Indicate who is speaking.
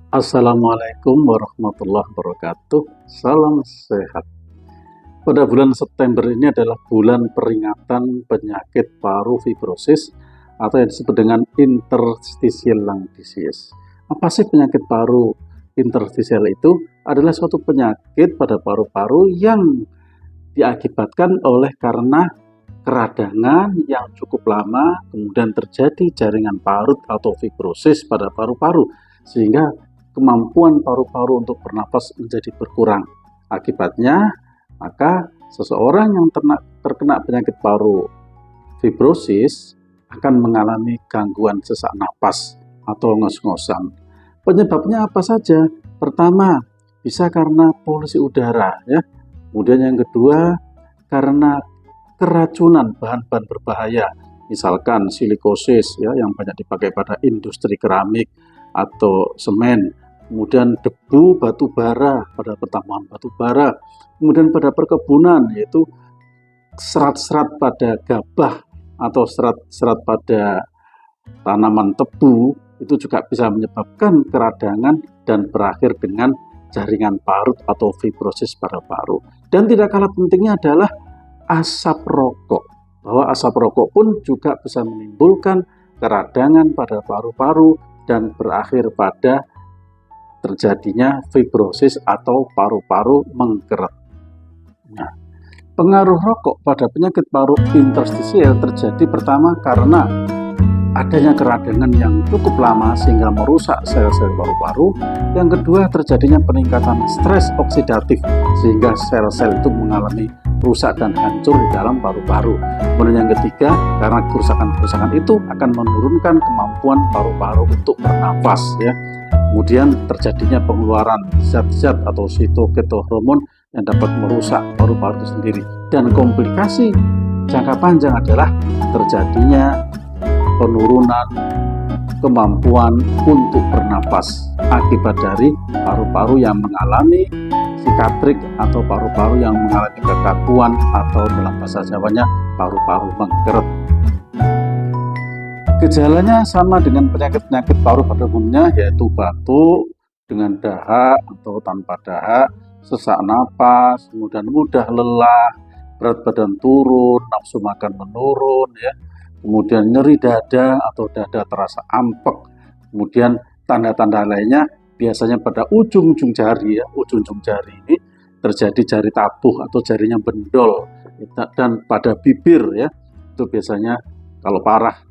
Speaker 1: Assalamualaikum warahmatullahi wabarakatuh. Salam sehat. Pada bulan September ini adalah bulan peringatan penyakit paru fibrosis atau yang disebut dengan interstitial lung disease. Apa sih penyakit paru interstitial itu? Adalah suatu penyakit pada paru-paru yang diakibatkan oleh karena keradangan yang cukup lama, kemudian terjadi jaringan parut atau fibrosis pada paru-paru, sehingga kemampuan paru-paru untuk bernafas menjadi berkurang. Akibatnya, maka seseorang yang terkena penyakit paru fibrosis akan mengalami gangguan sesak napas atau ngos-ngosan. Penyebabnya apa saja? Pertama, bisa karena polusi udara, ya. Kemudian yang kedua, karena keracunan bahan-bahan berbahaya, misalkan silikosis, ya, yang banyak dipakai pada industri keramik atau semen, kemudian debu batu bara pada pertambangan batu bara, kemudian pada perkebunan, yaitu serat-serat pada gabah atau serat-serat pada tanaman tebu, itu juga bisa menyebabkan keradangan dan berakhir dengan jaringan parut atau fibrosis pada paru. Dan tidak kalah pentingnya adalah asap rokok, bahwa asap rokok pun juga bisa menimbulkan keradangan pada paru-paru dan berakhir pada terjadinya fibrosis atau paru-paru mengkeret. Nah, pengaruh rokok pada penyakit paru interstisial terjadi pertama karena adanya keradangan yang cukup lama sehingga merusak sel-sel paru-paru. Yang kedua, terjadinya peningkatan stres oksidatif sehingga sel-sel itu mengalami rusak dan hancur di dalam paru-paru. Kemudian yang ketiga, karena kerusakan-kerusakan itu akan menurunkan kemampuan paru-paru untuk bernafas, ya. Kemudian terjadinya pengeluaran zat-zat atau sitoketo-hormon yang dapat merusak paru-paru itu sendiri. Dan komplikasi jangka panjang adalah terjadinya penurunan kemampuan untuk bernafas akibat dari paru-paru yang mengalami sikatrik atau paru-paru yang mengalami kekakuan atau dalam bahasa Jawanya paru-paru mengkeret. Gejalanya sama dengan penyakit-penyakit paru pada umumnya, yaitu batuk dengan dahak atau tanpa dahak, sesak napas, kemudian mudah lelah, berat badan turun, nafsu makan menurun, ya. Kemudian nyeri dada atau dada terasa ampek. Kemudian tanda-tanda lainnya biasanya pada ujung-ujung jari, ya. Ujung-ujung jari ini terjadi jari tabuh atau jarinya bendol, dan pada bibir, ya. Itu biasanya kalau parah